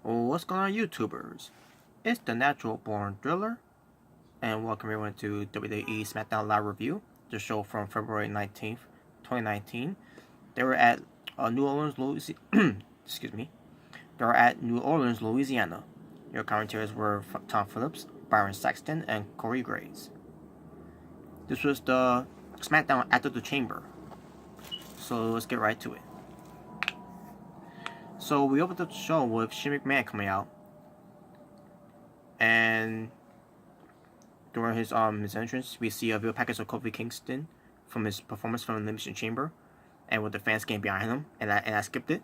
What's going on, YouTubers? It's the Natural Born Driller, and welcome everyone to WWE SmackDown Live Review, the show from February 19th, 2019. They were at New Orleans, Louisiana. Excuse me. They were at New Orleans, Louisiana. Your commentators were Tom Phillips, Byron Saxton, and Corey Graves. This was the SmackDown after the Chamber. So let's get right to it. So we opened the show with Shane McMahon coming out, and during his entrance, we see a video package of Kofi Kingston from his performance from the Elimination Chamber, and with the fans getting behind him, and I skipped it.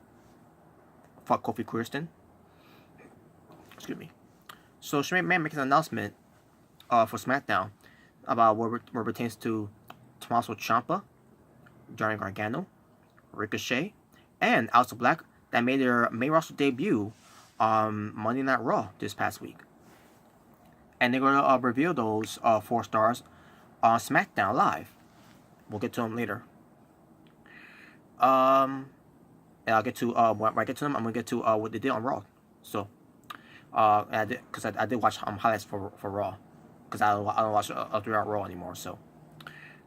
Fuck Kofi Kingston. Excuse me. So Shane McMahon makes an announcement for SmackDown about what pertains to Tommaso Ciampa, Johnny Gargano, Ricochet, and Aleister Black that made their main roster debut on Monday Night Raw this past week. And they're going to reveal those 4 stars on SmackDown Live. We'll get to them later. And I'll get to, when I get to them, I'm going to get to what they did on Raw. So, I did watch highlights for Raw. Because I don't watch throughout Raw anymore, so.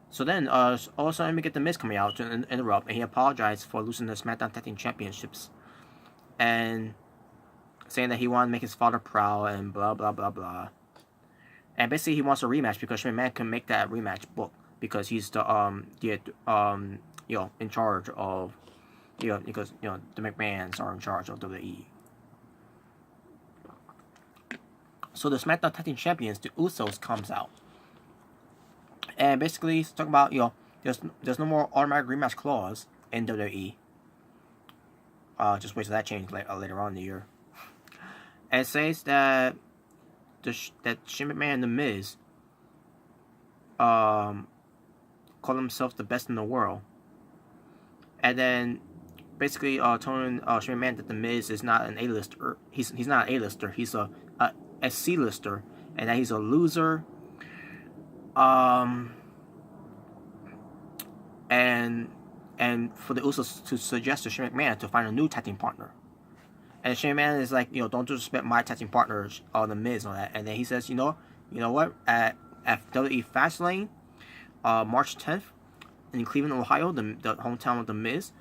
So then, all of a sudden, we get The Miz coming out to interrupt, and he apologized for losing the SmackDown Tag Team Championships. And saying that he wanted to make his father proud, and blah, blah, blah, blah. And basically, he wants a rematch, because Shane McMahon can make that rematch book, because he's the, in charge of, because, the McMahons are in charge of WWE. So the SmackDown Tag Team Champions, the Usos, comes out. And basically, he's talking about, there's no more automatic rematch clause in WWE. Just wait till that changes later on in the year. And it says that that Shane McMahon and The Miz call themselves the best in the world. And then basically telling Shane McMahon that The Miz is not an A-lister. He's not an A-lister. He's a C-lister, and that he's a loser. And for the Usos to suggest to Shane McMahon to find a new tag team partner. And Shane McMahon is like, don't disrespect my tag team partners, The Miz and all that. And then he says, you know what? At WWE Fastlane, March 10th, in Cleveland, Ohio, the hometown of The Miz,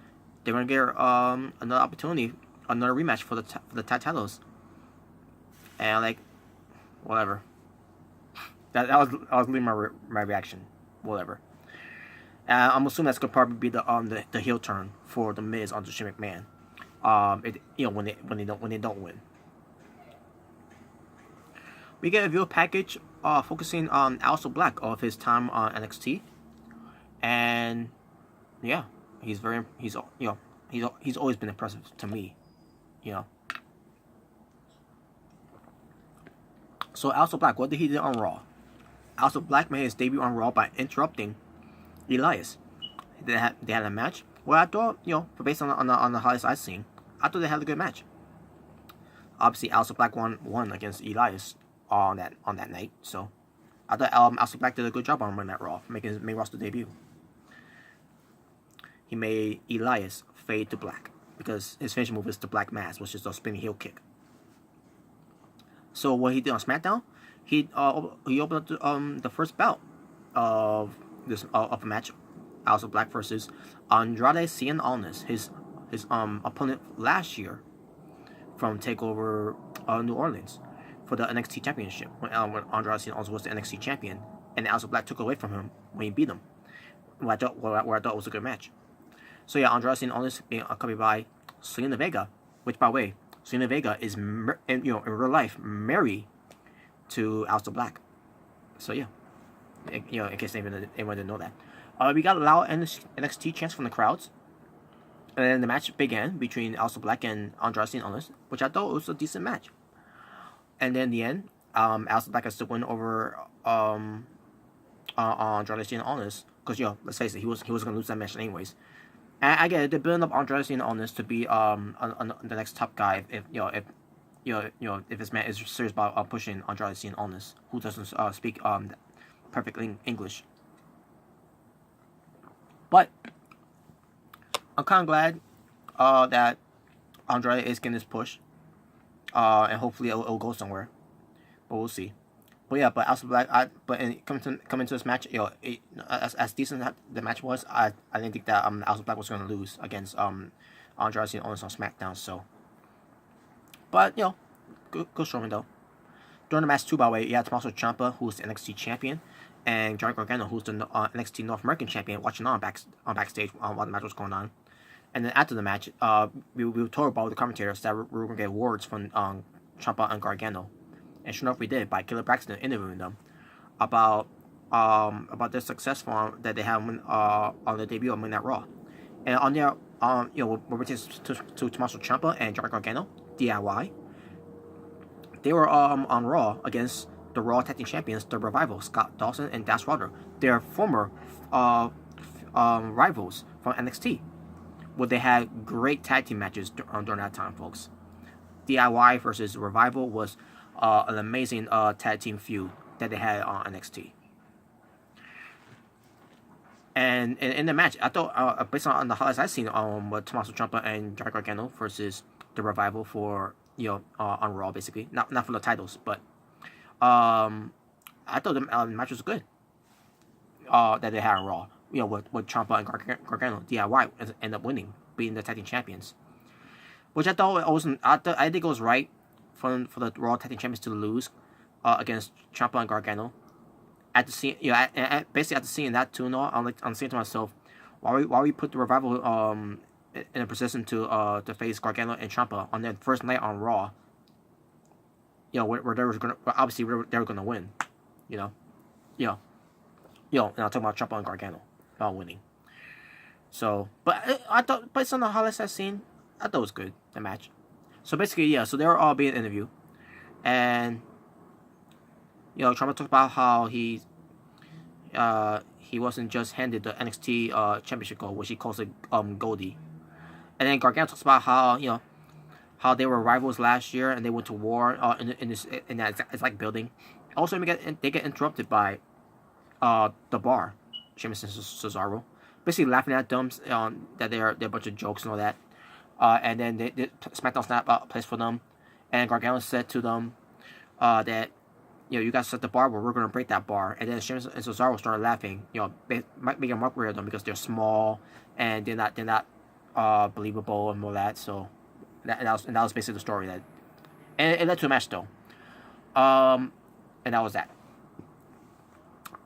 they're gonna get another opportunity, another rematch for the tag titles. And like, whatever. That was leaving my reaction. Whatever. I'm assuming that's gonna probably be the heel turn for The Miz onto Shane McMahon. When they don't win. We get a video package focusing on Aleister Black of his time on NXT, and yeah, he's always been impressive to me, So Aleister Black, what did he do on Raw? Aleister Black made his debut on Raw by interrupting Elias. They had a match. Well, I thought, based on the highlights I've seen, I thought they had a good match. Obviously, Aleister Black won against Elias on that night. So I thought Aleister Black did a good job on Monday Night Raw, making his main roster debut. He made Elias fade to black because his finishing move is the Black Mass, which is a spinning heel kick. So what he did on SmackDown, he opened up the first bout of a match, Aleister Black versus Andrade Cien Almas, his opponent last year from TakeOver New Orleans for the NXT Championship when Andrade Cien Almas was the NXT champion, and Aleister Black took away from him when he beat him. What I thought was a good match. So yeah, Andrade Cien Almas being accompanied by Selena Vega, which by the way, Selena Vega is in real life married to Aleister Black. So yeah, in case anyone didn't know that. We got a loud NXT chants from the crowds. And then the match began between Aleister Black and Andrade Cien Almas, which I thought was a decent match. And then in the end, Aleister Black has to win over Andrade Cien Almas, because let's face it, he was gonna lose that match anyways. And I get it, they're building up Andrade Cien Almas to be the next top guy if this man is serious about pushing Andrade Cien Almas, who doesn't speak perfect English. But I'm kind of glad that Andrade is getting this push. and hopefully it'll go somewhere, but we'll see. But yeah, but also Black, coming to this match, as decent as the match was, I didn't think that House Black was going to lose against Andrade Cien Almas on SmackDown. So, but good showing though. During the match too, by the way, you had Tommaso Ciampa, who's the NXT champion, and Johnny Gargano, who's the NXT North American champion, watching on backstage while the match was going on. And then after the match, we were told by the commentators that we were going to get awards from Ciampa and Gargano. And sure enough, we did, by Killer Braxton interviewing them about their success that they had on the debut of Monday Night Raw. And on there, we're to Tommaso Ciampa and Johnny Gargano, DIY. They were on Raw against the Raw Tag Team Champions, the Revival, Scott Dawson and Dash Wilder. They're former rivals from NXT, where they had great tag team matches during that time, folks. DIY versus Revival was an amazing tag team feud that they had on NXT. And in the match, I thought, based on the highlights I've seen with Tommaso Ciampa and Johnny Gargano versus the Revival for on Raw, basically, not for the titles, but I thought the match was good that they had on Raw. With Ciampa and Gargano, DIY ended up winning, being the tag team champions, which I thought wasn't. I think it was right for the Raw Tag Team Champions to lose against Ciampa and Gargano. Basically after seeing that too, I'm saying to myself, why we put the Revival in a position to face Gargano and Ciampa on their first night on Raw. Where they were gonna win, and I'll talk about Ciampa and Gargano about winning. So, but I thought, based on the highlights I've seen, I thought it was good, the match. So basically, so they were all being interviewed, and Ciampa talked about how he wasn't just handed the NXT championship gold, which he calls it Goldie. And then Gargano talks about how they were rivals last year and they went to war in that exact building. Also, they get interrupted by the Bar, Sheamus and Cesaro, basically laughing at them that they're a bunch of jokes and all that. And then SmackDown snap up a place for them, and Gargano said to them that you guys set the bar, but we're gonna break that bar. And then Sheamus and Cesaro started laughing, making a mockery of them because they're small and they're not believable and all that. So that was basically the story and it led to a match though. And that was that.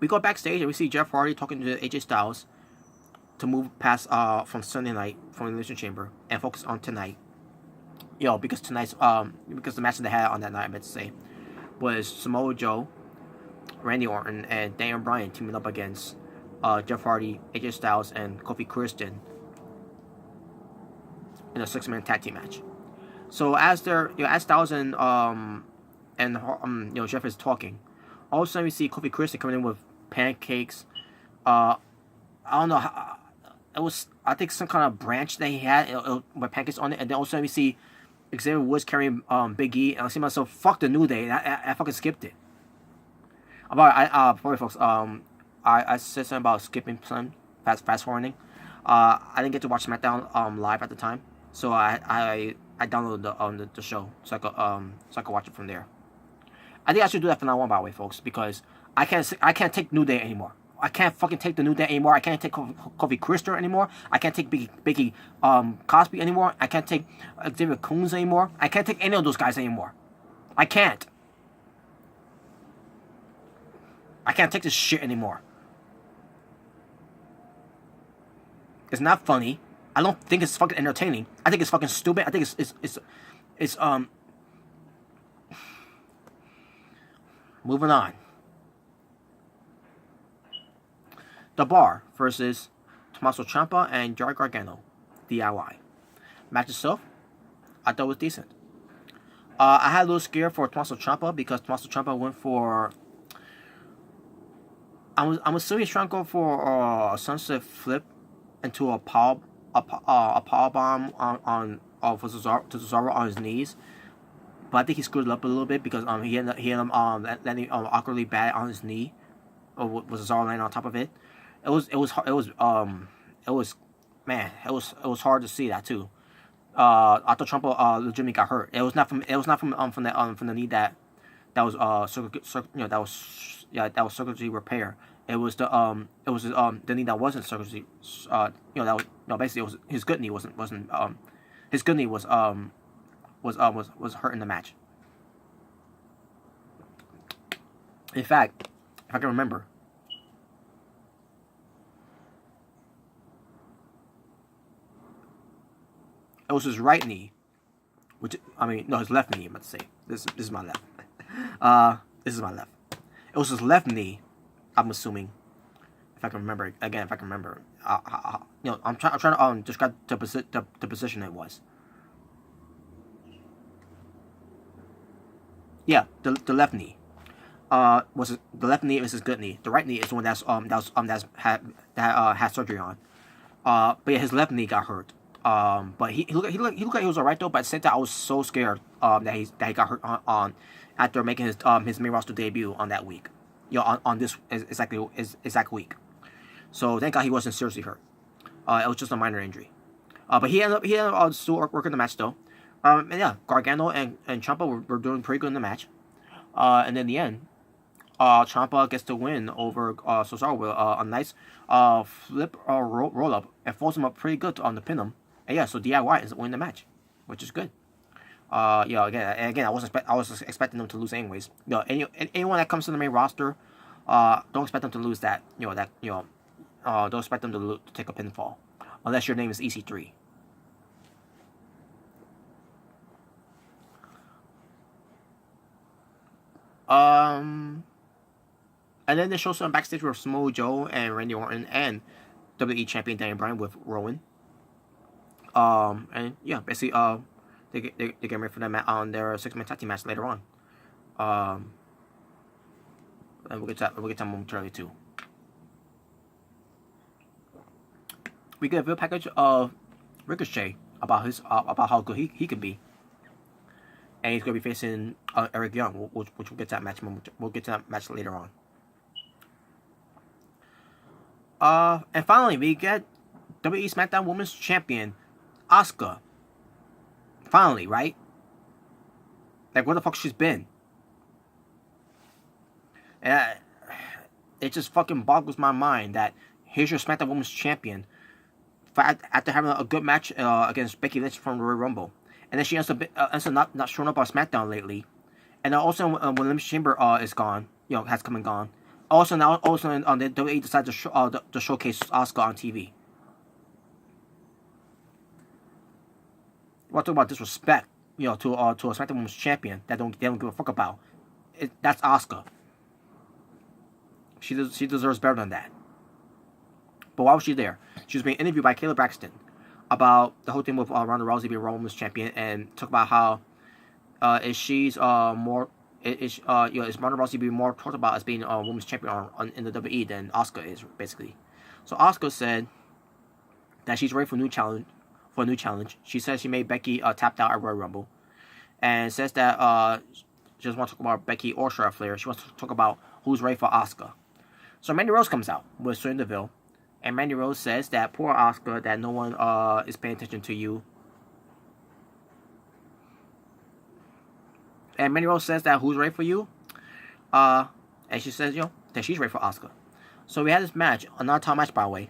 We go backstage and we see Jeff Hardy talking to AJ Styles to move past from Sunday night from the Elimination Chamber and focus on tonight. Because tonight's because the match that they had on that night, I meant to say, was Samoa Joe, Randy Orton, and Daniel Bryan teaming up against Jeff Hardy, AJ Styles, and Kofi Kingston in a 6-man tag team match. So as as Styles and Jeff is talking, all of a sudden we see Kofi Kingston coming in with pancakes. I don't know. It was, I think, some kind of branch that he had with pancakes on it, and then all of a sudden we see Xavier Woods carrying Big E, and I see myself, fuck the New Day, and I fucking skipped it. Sorry folks, I said something about skipping some fast forwarding. I didn't get to watch SmackDown live at the time, so I downloaded the show so I could watch it from there. I think I should do that from now on, by the way, folks, because I can't take New Day anymore. I can't fucking take the New Day anymore. I can't take Kofi Kingston anymore. I can't take Biggie Cosby anymore. I can't take Xavier Coons anymore. I can't take any of those guys anymore. I can't. I can't take this shit anymore. It's not funny. I don't think it's fucking entertaining. I think it's fucking stupid. I think it's moving on. The Bar versus Tommaso Ciampa and Johnny Gargano, DIY. Match itself, I thought was decent. I had a little scare for Tommaso Ciampa because Tommaso Ciampa went for. I'm assuming he's trying to go for a sunset flip into a power bomb on for Cesaro on his knees, but I think he screwed it up a little bit because he ended up landing awkwardly bad on his knee, with Cesaro landing on top of it. It was hard to see that too. After Trump legitimately got hurt. It was not from the knee that was that was surgically repair. It was the knee that wasn't surgically that was basically it was his good knee wasn't his good knee was hurt in the match. In fact, if I can remember, it was his right knee, his left knee. I'm about to say this is my left. This is my left. It was his left knee. I'm assuming, if I can remember again, if I can remember, I'm trying to describe the position it was. Yeah, the left knee. Was the left knee is his good knee. The right knee is the one that's had surgery on. But yeah, his left knee got hurt. But he looked like he was alright though. But at the same time, I was so scared that he got hurt on after making his main roster debut on that week. On this exact week. So thank God he wasn't seriously hurt. It was just a minor injury. But he ended up still working the match though. And yeah, Gargano and Ciampa were doing pretty good in the match. And in the end, Ciampa gets the win over Cesaro with a nice flip roll up and folds him up pretty good on the pin him. And yeah, so DIY is winning the match, which is good. Again, I was expecting them to lose anyways. Anyone that comes to the main roster, don't expect them to lose that. Don't expect them to take a pinfall, unless your name is EC3. And then they show some backstage with Samoa Joe and Randy Orton and WWE Champion Daniel Bryan with Rowan. And yeah, basically, they get ready for that on their 6-man tag team match later on. And we'll get to that momentarily too. We get a video package of Ricochet about how good he can be, and he's gonna be facing Eric Young, which we'll get to that match. We'll get to that match later on. And finally, we get WWE SmackDown Women's Champion Asuka. Finally, right? Like, where the fuck she's been? And it just fucking boggles my mind that here's your SmackDown Women's Champion after having a good match against Becky Lynch from the Royal Rumble, and then she ends up not showing up on SmackDown lately. And then also when Elimination Chamber is gone, has come and gone. Also now, the WWE decided to showcase Asuka on TV. We're talking about disrespect, to a SmackDown Women's Champion that they don't give a fuck about. That's Asuka. She deserves better than that. But why was she there? She was being interviewed by Kayla Braxton about the whole thing with Ronda Rousey being Raw Women's Champion, and talk about how is Ronda Rousey being more talked about as being a Women's Champion in the WWE than Asuka is, basically. So Asuka said that she's ready for a new challenge. She says she made Becky tapped out at Royal Rumble, and says that she doesn't want to talk about Becky or Charlotte Flair. She wants to talk about who's ready for Asuka. So Mandy Rose comes out with Sonya Deville, and Mandy Rose says that poor Asuka, that no one is paying attention to you. And Mandy Rose says that who's ready for you? And she says, that she's ready for Asuka. So we had this match, another time match by the way.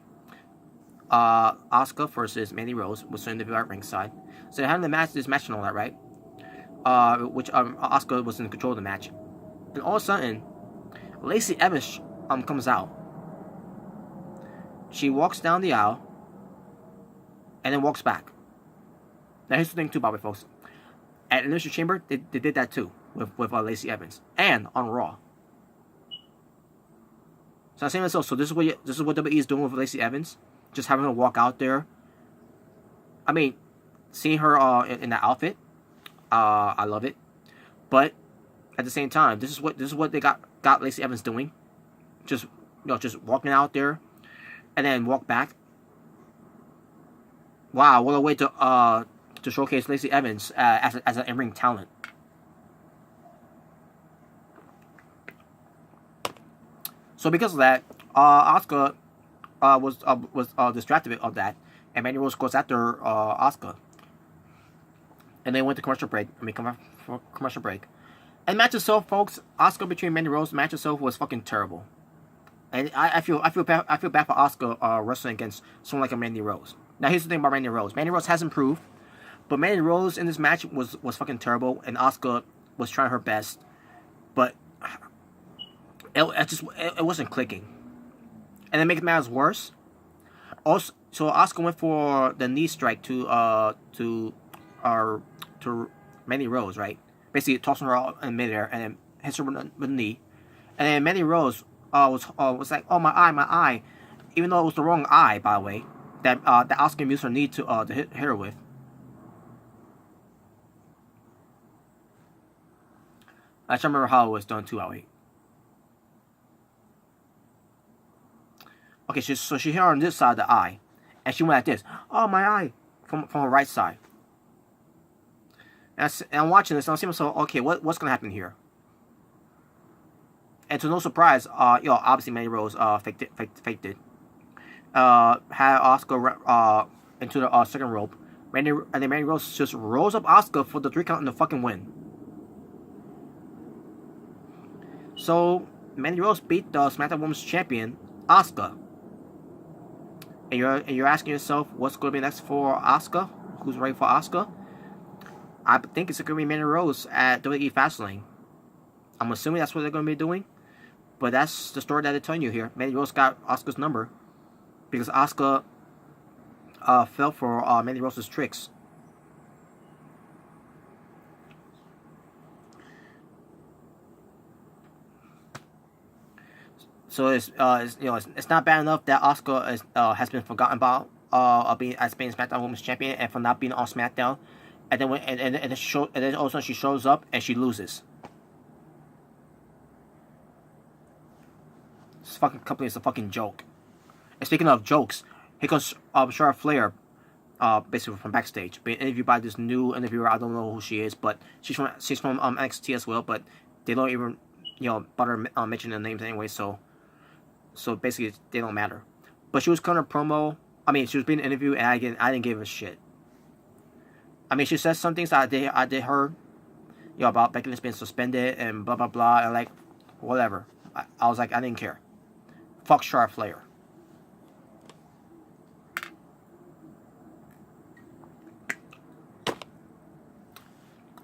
Asuka versus Mandy Rose with Sonya Deville at ringside. So they're having this match and all that, right? Which Asuka was in control of the match. And all of a sudden, Lacey Evans comes out. She walks down the aisle and then walks back. Now here's the thing too, by the way, folks. At Elimination Chamber, they did that too with Lacey Evans, and on Raw. So I'm saying myself. So this is what WWE is doing with Lacey Evans, just having her walk out there. I mean, seeing her in that outfit, I love it. But at the same time, this is what they got Lacey Evans doing, just walking out there, and then walk back. Wow, what a way to showcase Lacey Evans as an in-ring talent. So because of that, Asuka was distracted of that, and Mandy Rose goes after Asuka. and they went to commercial break. Come back for commercial break. And match itself, folks, Asuka between Mandy Rose, match itself was fucking terrible. And I feel bad for Asuka wrestling against someone like a Mandy Rose. Now here's the thing about Mandy Rose. Mandy Rose has improved, but Mandy Rose in this match was fucking terrible, and Asuka was trying her best, but it wasn't clicking. And to make matters worse, also so Asuka went for the knee strike to Mandy Rose, right? Basically tossing her out in midair and then hits her with a knee, and then Mandy Rose was like, oh my eye, even though it was the wrong eye, by the way, that Asuka used her knee to hit her with. I can't remember how it was done too. Wait. Okay, so she hit her on this side of the eye, and she went like this. Oh my eye, from her right side. And I'm watching this, and I'm saying to myself, okay, what's gonna happen here? And to no surprise, obviously Mandy Rose faked it. Had Asuka into the second rope. And then Mandy Rose just rolls up Asuka for the 3 count and the fucking win. So Mandy Rose beat the SmackDown Women's Champion Asuka. And you're asking yourself, what's going to be next for Asuka? Who's ready for Asuka? I think it's going to be Mandy Rose at WWE Fastlane. I'm assuming that's what they're going to be doing. But that's the story that they're telling you here. Mandy Rose got Asuka's number because Asuka fell for Mandy Rose's tricks. So it's not bad enough that Asuka has been forgotten about being SmackDown Women's Champion and for not being on SmackDown, and then also she shows up and she loses. This fucking company is a fucking joke. And speaking of jokes, here comes Charlotte Flair, basically from backstage, being interviewed by this new interviewer. I don't know who she is, but she's from NXT as well. But they don't even bother mention the names anyway. So basically they don't matter. But she was cutting a promo. I mean, she was being interviewed, and I didn't give a shit. I mean, she said some things that I did heard, about Becky Lynch being suspended and blah blah blah, and like whatever. I was like, I didn't care. Fuck Charlotte Flair.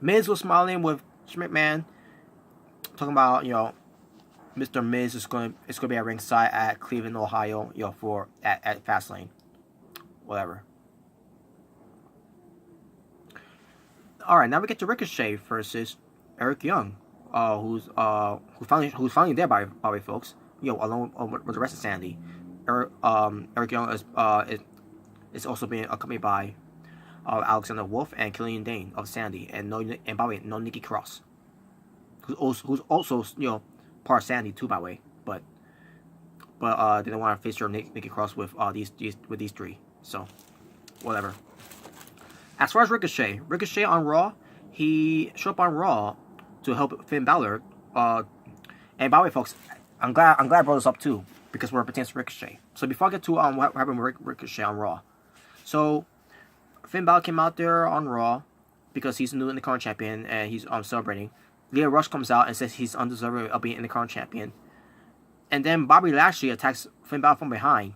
Miz was smiling with McMahon, talking about Mr. Miz is going to be at ringside at Cleveland, Ohio, for at Fastlane, whatever. All right, now we get to Ricochet versus Eric Young, who's finally there by the way, folks. Along with the rest of Sandy. Eric Young is also being accompanied by Alexander Wolf and Killian Dane of Sandy, and by the way, no Nikki Cross, who's also part of Sandy too, by the way, but they don't want to face her Nikki Cross with these three, so whatever. As far as Ricochet on Raw, he showed up on Raw to help Finn Balor. And by the way, folks, I'm glad I brought this up too, because we're pertaining to Ricochet. So before I get to what happened with Ricochet on Raw, so Finn Balor came out there on Raw because he's new Intercontinental Champion and he's celebrating. Lio Rush comes out and says he's undeserving of being Intercontinental Champion, and then Bobby Lashley attacks Finn Balor from behind.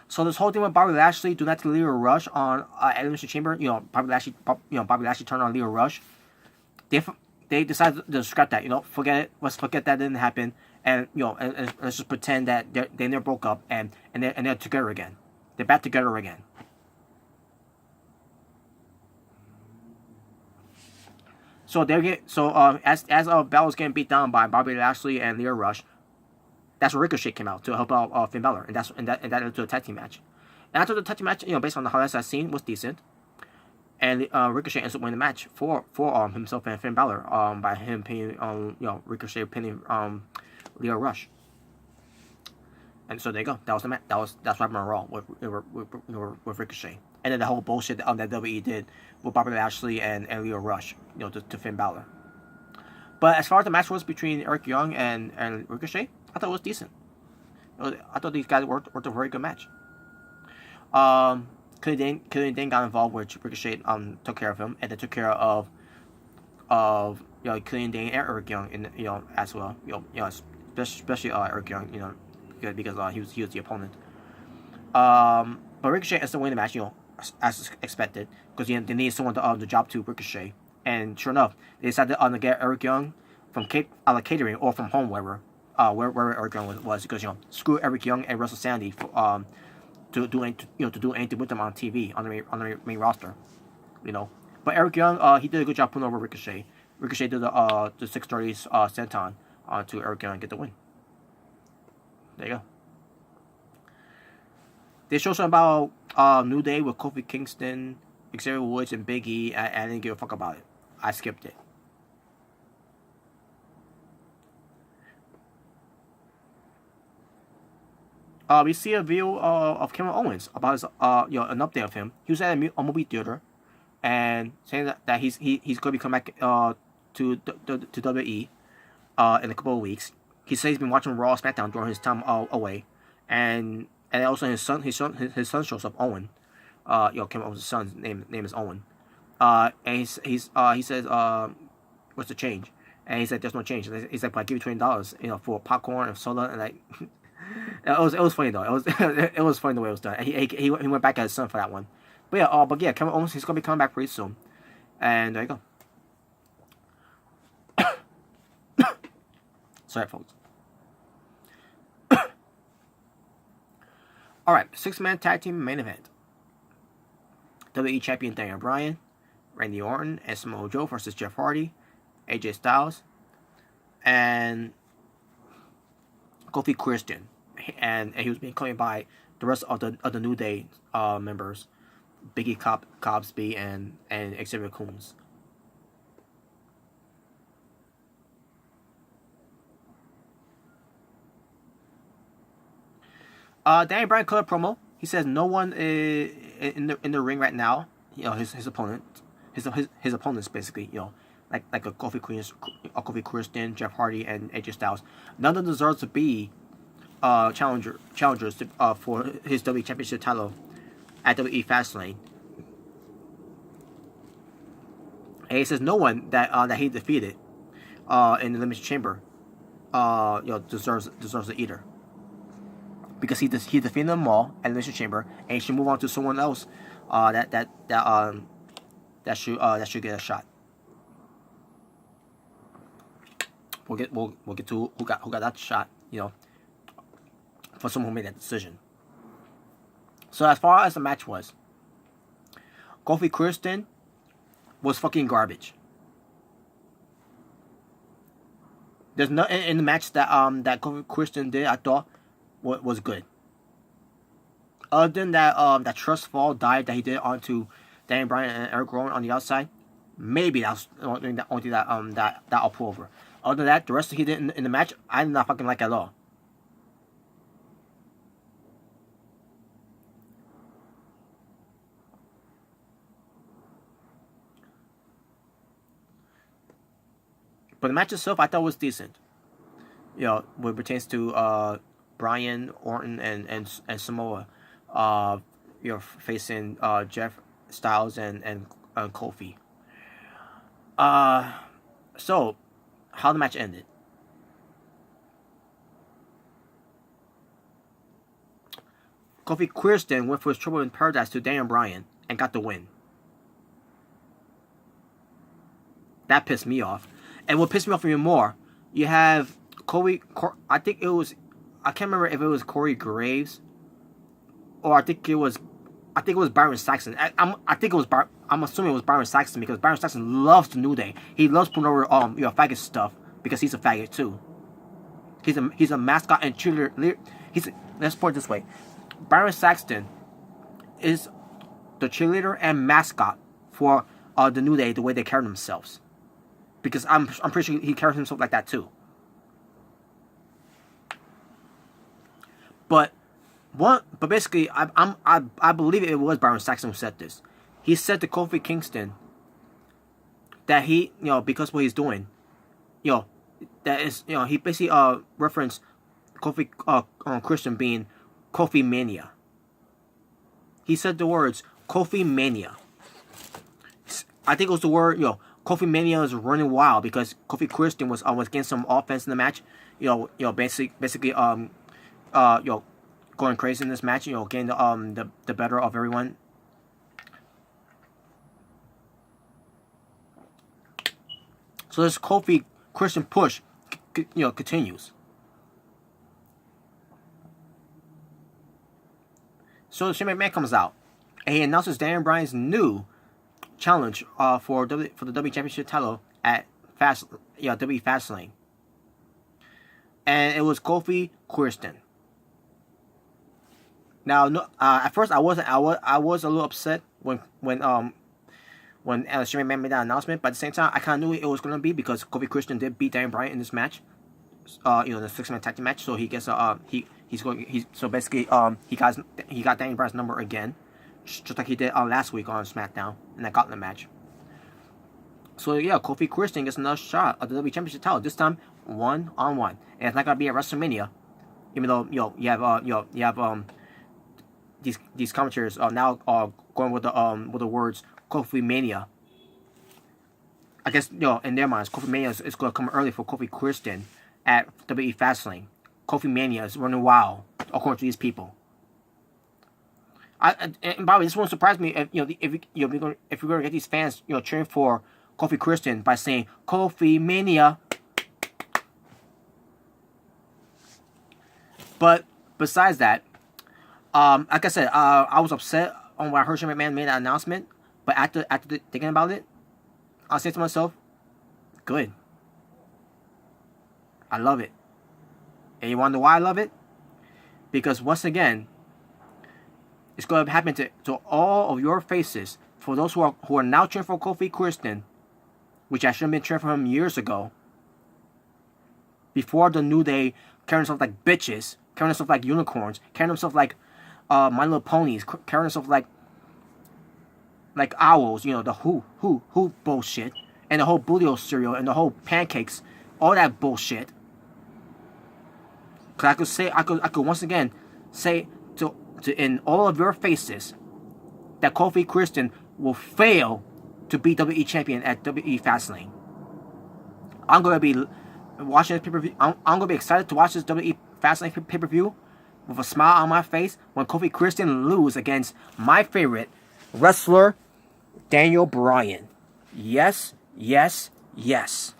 So this whole thing with Bobby Lashley doing that to Lio Rush on Elimination Chamber, Bobby Lashley turned on Lio Rush. They decided to scrap that. Forget it. Let's forget that didn't happen, and and let's just pretend that they never broke up and they're together again. They're back together again. So as Balor was getting beat down by Bobby Lashley and Lio Rush, that's where Ricochet came out to help out Finn Balor, and that led to a tag team match. And after the tag team match, based on the highlights I've seen, was decent. And Ricochet ends up winning the match for himself and Finn Balor by him pinning Ricochet pinning Lio Rush. And so there you go. That was the match. That's what happened on Raw with Ricochet. And then the whole bullshit that WWE did with Bobby Lashley and Lio Rush, to Finn Balor. But as far as the match was between Eric Young and Ricochet, I thought it was decent. I thought these guys worked a very good match. Killian Dane got involved where Ricochet took care of him, and then took care of Killian Dane and Eric Young as well. Especially Eric Young, because he was the opponent. But Ricochet is to win the match, as expected, because they need someone to job to Ricochet. And sure enough, they decided to get Eric Young from catering or from home, wherever Eric Young was, because screw Eric Young and Russell Sandy for, to do anything with them on TV on the main roster, But Eric Young, he did a good job putting over Ricochet. Ricochet did the 630 senton to Eric Young and get the win. There you go. They showed something about New Day with Kofi Kingston, Xavier Woods, and Big E. I didn't give a fuck about it. I skipped it. We see a video of Kevin Owens about his an update of him. He was at a movie theater, and saying that he's going to be coming back to WWE in a couple of weeks. He says he's been watching Raw, SmackDown during his time away, and also his son shows up, Owen. Kevin Owens' son's name is Owen. And he says, what's the change? And he said, there's no change. He's like, but I give you $20, for popcorn and soda, and like, it was funny though. It was funny the way it was done. He went back at his son for that one. But yeah, Kevin Owens, he's gonna be coming back pretty soon. And there you go. Sorry, folks. All right, 6-man tag team main event. WWE Champion Daniel Bryan, Randy Orton, and Samoa Joe versus Jeff Hardy, AJ Styles, and Kofi Kingston, and he was being claimed by the rest of the New Day members, Biggie Cosby and Xavier Coons. Daniel Bryan cut a promo. He says no one is in the ring right now. His opponents basically. Like a Kofi Kingston, Jeff Hardy, and AJ Styles. None of them deserves to be challengers for his WWE Championship title at WWE Fastlane. And he says no one that he defeated in the Elimination Chamber deserves it either. Because he defeated them all at the Elimination Chamber, and he should move on to someone else that should get a shot. We'll get to who got that shot, for someone who made that decision. So as far as the match was, Kofi Kingston was fucking garbage. There's nothing in the match that Kofi Kingston did I thought was good. Other than that trust fall dive that he did onto Daniel Bryan and Eric Rowan on the outside, maybe that's the only thing that I'll pull over. Other than that, the rest he did in the match, I did not fucking like at all. But the match itself, I thought was decent. When it pertains to Bryan, Orton, and Samoa, facing Jeff Styles and Kofi. So how the match ended. Kofi Kingston went for his Trouble in Paradise to Daniel Bryan and got the win. That pissed me off. And what pissed me off even more, you have I can't remember if it was Corey Graves or I think it was Byron Saxton. I'm assuming it was Byron Saxton because Byron Saxton loves the New Day. He loves putting over faggot stuff because he's a faggot too. He's a mascot and cheerleader. Let's put it this way: Byron Saxton is the cheerleader and mascot for the New Day, the way they carry themselves. Because I'm pretty sure he carries himself like that too. But basically, I believe it was Byron Saxton who said this. He said to Kofi Kingston that he, because what he's doing, that is, he basically referenced Kofi Kingston being KofiMania. He said the words, KofiMania. I think it was the word, KofiMania is running wild because Kofi Christian was getting some offense in the match. Basically, going crazy in this match. Getting the better of everyone. So this Kofi Christian push, continues. So Shane McMahon comes out, and he announces Daniel Bryan's new challenge for the WWE Championship title at WWE Fastlane, and it was Kofi Christian. Now, at first I was a little upset when Shane McMahon made that announcement, but at the same time I kind of knew it was going to be because Kofi Christian did beat Daniel Bryan in this match, the 6-man tag team match. So he gets he got Daniel Bryan's number again, just like he did last week on SmackDown in that Gauntlet match. So yeah, Kofi Christian gets another shot at the WWE Championship title. This time 1-on-1, and it's not gonna be at WrestleMania, even though you have these commentators are now going with the words KofiMania. I guess in their minds KofiMania is going to come early for Kofi Christian at WWE Fastlane. KofiMania is running wild according to these people. And by the way, this won't surprise me if we're going to get these fans cheering for Kofi Christian by saying KofiMania. But besides that, like I said, I was upset on when I heard Shane McMahon made that announcement. But after thinking about it, I said to myself, good. I love it. And you want to know why I love it? Because once again, it's going to happen to all of your faces. For those who are now cheering for Kofi Christian, which I should have been cheering for him years ago. Before the New Day carrying themselves like bitches, carrying themselves like unicorns, carrying themselves like My Little Ponies, carrying themselves like owls, the who bullshit, and the whole Boolio cereal and the whole pancakes, all that bullshit. Cause I could once again say to in all of your faces that Kofi Christian will fail to be WWE champion at WWE Fastlane. I'm gonna be watching this pay-per-view. I'm gonna be excited to watch this WWE Fastlane pay-per-view with a smile on my face when Kofi Christian lose against my favorite wrestler, Daniel Bryan. Yes, yes, yes.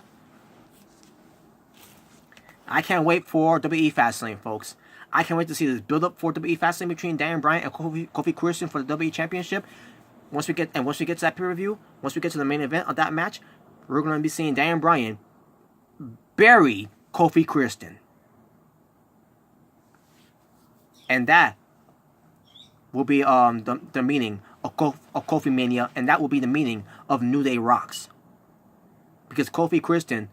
I can't wait for WWE Fastlane, folks. I can't wait to see this build-up for WWE Fastlane between Daniel Bryan and Kofi Christian for the WWE Championship. Once we get to that pay-per-view, once we get to the main event of that match, we're going to be seeing Daniel Bryan bury Kofi Christian. And that will be the meaning of KofiMania, and that will be the meaning of New Day Rocks. Because Kofi Christian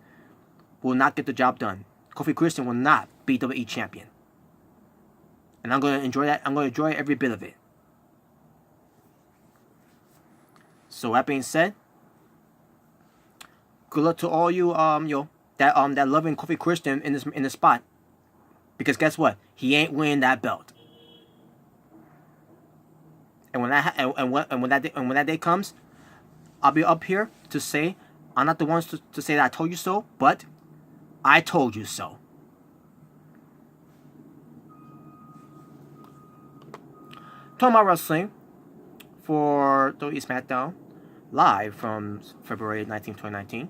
will not get the job done. Kofi Christian will not be WWE champion. And I'm going to enjoy that. I'm going to enjoy every bit of it. So that being said, good luck to all you that loving Kofi Christian in this spot. Because guess what? He ain't winning that belt. And when that day comes, I'll be up here to say, I'm not the ones to say that I told you so, but I told you so. Talking about wrestling for WWE SmackDown live from February 19th, 2019.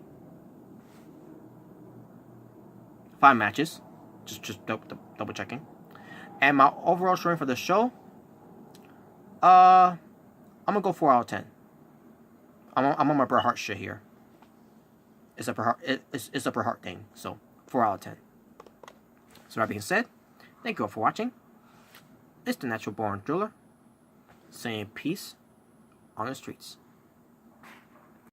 5 matches, just double checking. And my overall scoring for the show, I'm gonna go 4 out of 10. I'm on my Bret Hart shit here. It's a Bret Hart thing, so 4 out of 10. So that being said, thank you all for watching. It's the Natural Born Driller, saying peace on the streets.